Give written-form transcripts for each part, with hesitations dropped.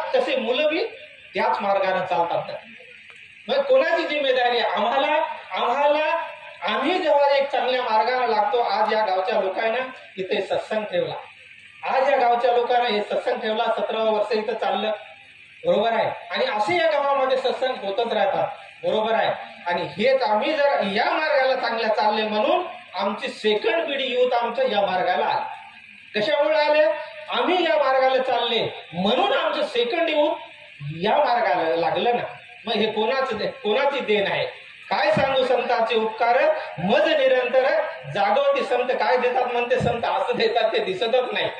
चालतात तसे मुलं बी त्याच मार्गाने चालतात. मग कोणाची जिम्मेदारी? आम्ही जेव्हा एक चांगल्या मार्गाने लागतो. आज या गावच्या लोकांना इथे सत्संग ठेवला, आज या गावच्या लोकांना हे सत्संग ठेवला, 17 वर्ष इथं चाललं, बरोबर आहे. आणि असे या गावामध्ये सत्संग होतच राहतात, बरोबर आहे. आणि हेच आम्ही जर या मार्गाला चांगल्या चालले म्हणून आमची सेकंड पिढी युथ आमच्या या मार्गाला आली. कशामुळे आले? आम्ही या मार्गाला चालले म्हणून आमचं सेकंड युथ या मार्गाला लागलं ना. मग हे कोणाची देण आहे? काय सांगू संतांचे उपकार मज निरंतर जागवती. संत काय देतात म्हणते? संत असं देतात ते दिसतच नाही.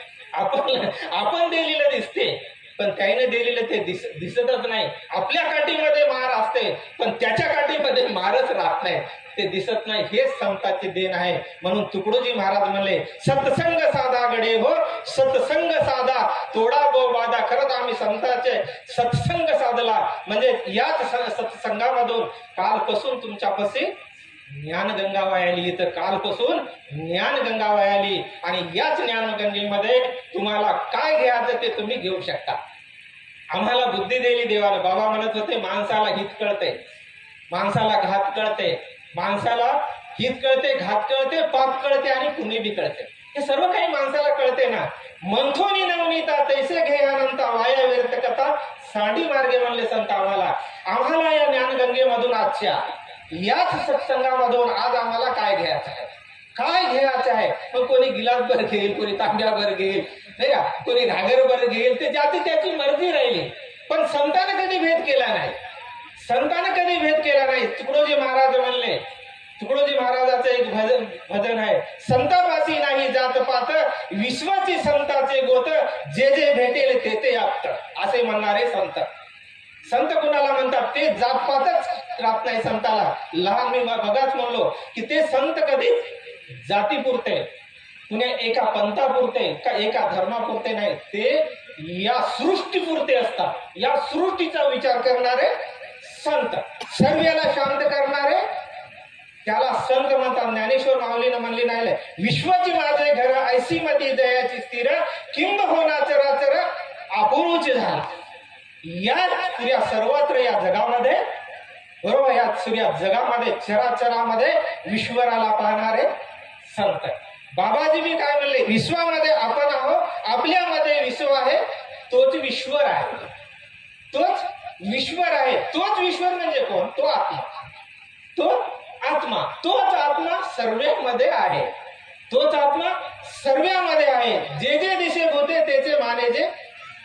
आपण दिलेलं दिसते पण त्याने दिलेलं ते दिसतच नाही. आपल्या काठीमध्ये मार असते पण त्याच्या काठीमध्ये मारच राहत नाही, ते दिसत नाही. हेच संतांची देण आहे. म्हणून तुकडोजी महाराज म्हणले सत्संग साधा गडे हो, सत्संग साधा तोडा गो बाधा. खरंच आम्ही संतांचे सत्संग साधला म्हणजे याच सत्संगामधून कालपासून तुमच्यापाशी ज्ञानगंगा वायाली. तर कालपासून ज्ञानगंगा वायाली आणि याच ज्ञानगंगेमध्ये तुम्हाला काय घ्यायचं ते तुम्ही घेऊ शकता. आम्हाला बुद्धी दिली देवानं. बाबा म्हणत होते माणसाला हित कळते, माणसाला घात कळते, माणसाला हित कळते, घात कळते, पाप कळते आणि पुण्य बी कळते. हे सर्व काही माणसाला कळते ना. मंथोनी नवनीता तैसे घे अनंता वाया व्यर्थ कथा सांडी मार्गे म्हणले संत आम्हाला या ज्ञानगंगेमधून आजच्या याच सत्संगामधून आज आम्हाला काय घ्यायचं आहे, काय घ्यायचं आहे. मग कोणी गिलासभर घेईल, कोणी तांब्याभर घेईल, नाही का, कोणी घागरभर घेईल, ते ज्याची त्याची मर्जी राहिली. पण संतांना कधी भेद केला नाही, संतांना कधी भेद केला नाही. तुकडोजी महाराज म्हणले, तुकडोजी महाराजाचं एक भजन आहे, संतापासी नाही जात पात विश्वाची संताचे गोत जे जे भेटेल ते ते आप्त. असे म्हणणारे संत. संत कुणाला म्हणतात? ते जातपातच राहत नाही संताला. लहान मी बघाच म्हणलो की ते संत कधी जातीपुरते, कुण्या एका पंथापुरते का एका धर्मापुरते नाही, ते या सृष्टीपुरते असतात. या सृष्टीचा विचार करणारे संत, सर्वाला शांत करणारे त्याला संत म्हणतात. ज्ञानेश्वर माऊलीनं म्हणले नाही, विश्वाची माझे घर ऐसी मती दयाची स्थिर किंब होना चराचर आपुरूच झाला. या सर्वत्र या जगामध्ये, बरोबर, या सूर्या जगामध्ये चराचरामध्ये ईश्वराला पाहणारे संत. बाबाजी मी काय म्हणले? विश्वामध्ये आपण आहोत, आपल्यामध्ये विश्व आहे, तोच विश्वर आहे, तोच विश्वर आहे. तोच विश्वर म्हणजे कोण? तो आत्मा, तो आत्मा, तोच आत्मा सर्वांमध्ये आहे, तोच आत्मा सर्वांमध्ये आहे. जे जे दिसे होते त्याचे माने जे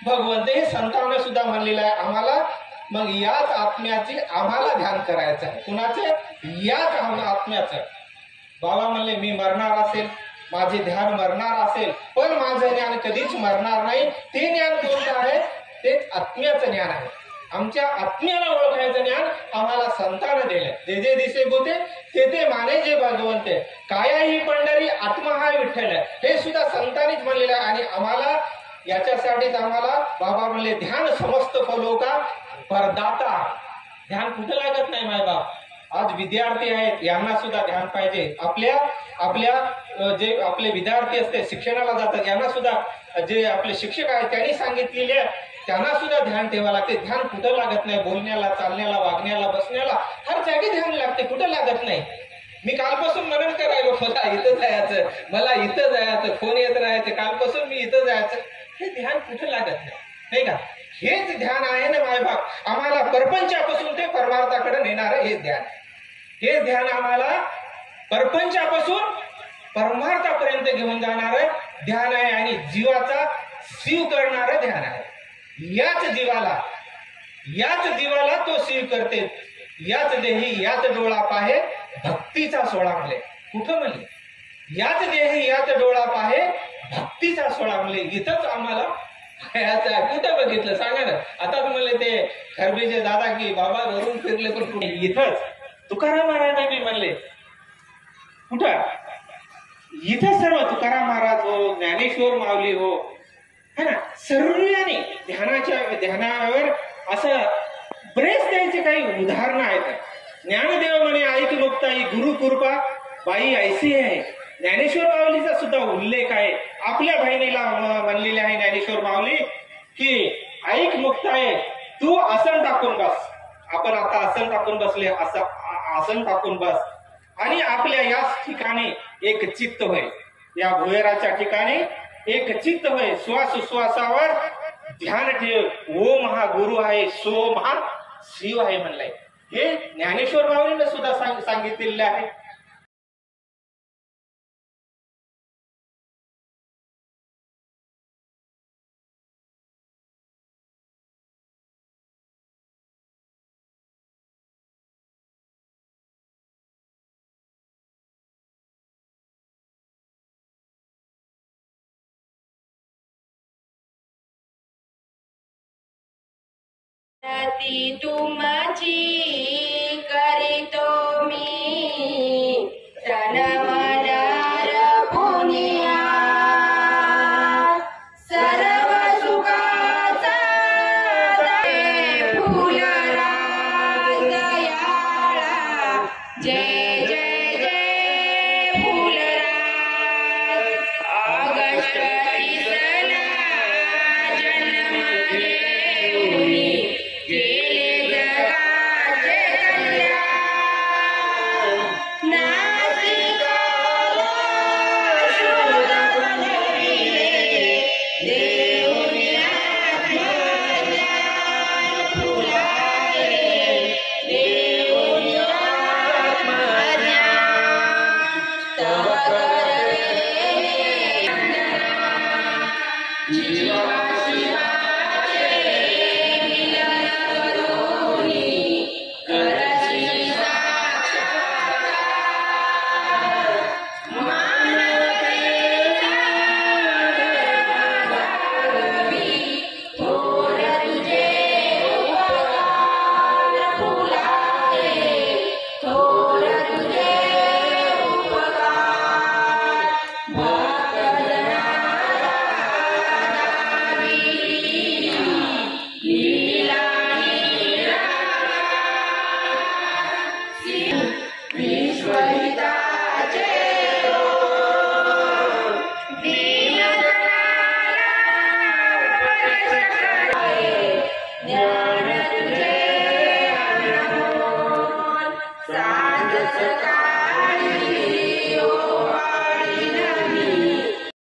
भगवंत. हे संतांना सुद्धा म्हणलेलं आहे आम्हाला. मग याच आत्म्याची आम्हाला ध्यान करायचं आहे. कुणाचे? याच आत्म्याचं. बाबा म्हणले मी मरणार असेल, माझे ध्यान मरणार असेल, पण माझं ज्ञान कधीच मरणार नाही. ते ज्ञान कोणतं आहे? तेच आत्म्याचं ज्ञान आहे. आमच्या आत्म्याला ओळखायचं ज्ञान आम्हाला संतानं दिलं. जे जे दिसे बोते ते ते माने जे भगवंत. काया ही पंढरी, आत्मा हा विठ्ठल. हे सुद्धा संतांनीच म्हणलेलं आहे. आणि आम्हाला याच्यासाठीच आम्हाला बाबा म्हणले ध्यान समस्त फलो का परदाता. ध्यान कुठं लागत नाही माय बाप. आज विद्यार्थी आहेत, यांना सुद्धा ध्यान पाहिजे. आपल्या जे आपले विद्यार्थी असते शिक्षणाला जातात, यांना सुद्धा जे आपले शिक्षक आहेत त्यांनी सांगितलेले त्यांना सुद्धा ध्यान ठेवावं लागते. ध्यान कुठं लागत नाही? बोलण्याला, चालण्याला, वागण्याला, बसण्याला हर जागी ध्यान लागते, कुठं लागत नाही. मी कालपासून मनन करायलो, मला इथं जायचं, मला इथं जायचं, फोन येत राहायचं, कालपासून मी इथं जायचं. हे ध्यान कुठं लागत नाही का? हेच ध्यान आहे ना मायबाप. आम्हाला परपंचापासून ते परमार्थाकडे नेणारं हे ध्यान. हे ध्यान आम्हाला परपंचापासून परमार्थापर्यंत घेऊन जाणारं ध्यान आहे आणि जीवाचा शिव करणारं ध्यान आहे. याच जीवाला तो शिव करते. याच देही याच डोळा पाहे भक्तीचा सोळा म्हणले. कुठं म्हणले? याच देही याच डोळा पाहे भक्तीचा सोळा म्हणले. इथंच आम्हाला कुठं बघितलं सांगा ना. आता म्हणले ते खरबीचे दादा की बाबा वरून फिरले, पण कुठे? इथंच तुकाराम महाराजांनी म्हणले. कुठं? इथं सर्व तुकाराम महाराज हो, ज्ञानेश्वर माऊली हो, है ना, सर्वांनी ध्यानावर असं बरेच त्यांचे काही उदाहरणं आहेत. ज्ञानदेव म्हणे ऐक मुक्ताई गुरु कृपा बाई ऐसी आहे. ज्ञानेश्वर माऊलीचा सुद्धा उल्लेख आहे. आपल्या बहिणीला म्हणलेले आहे ज्ञानेश्वर माऊली की ऐक मुक्ताये, तू आसन टाकून बस. आपण आता आसन टाकून बसले, असं आसन टाकून बस आणि आपल्या याच ठिकाणी एक चित्त होय. या भुहेराच्या ठिकाणी एक चित्त होय. श्वास श्वासावर ध्यान ठेव. ओम हा गुरु आहे, सोम हा शिव आहे म्हणलंय. हे ज्ञानेश्वर माऊलीने सुद्धा सांगितलेले आहे. तुमची करीतो मी तनमनार पुनिया सर्व सुखाचा फुलराज दयाळा. जय जय जय फुलराज. ऑगस्ट 30 जन्म घेऊनी केले जगाचे कल्याण. नासिकाला शोध बनविले देऊनी आत्मज्ञान. फुलारे देऊनी आत्मज्ञान. तव करले जीवा शिवाचे मिलन करुणी करशी साक्षात्कार. मानवतेचा घावी थोर तुझे उपकार. फुलारे थोर तुझे उपकार. भक्तजनाला लीला विश्वहिताचे दीनजनाला उपदेश करावे. ज्ञान तुझे अनमोल. सांज सकाळ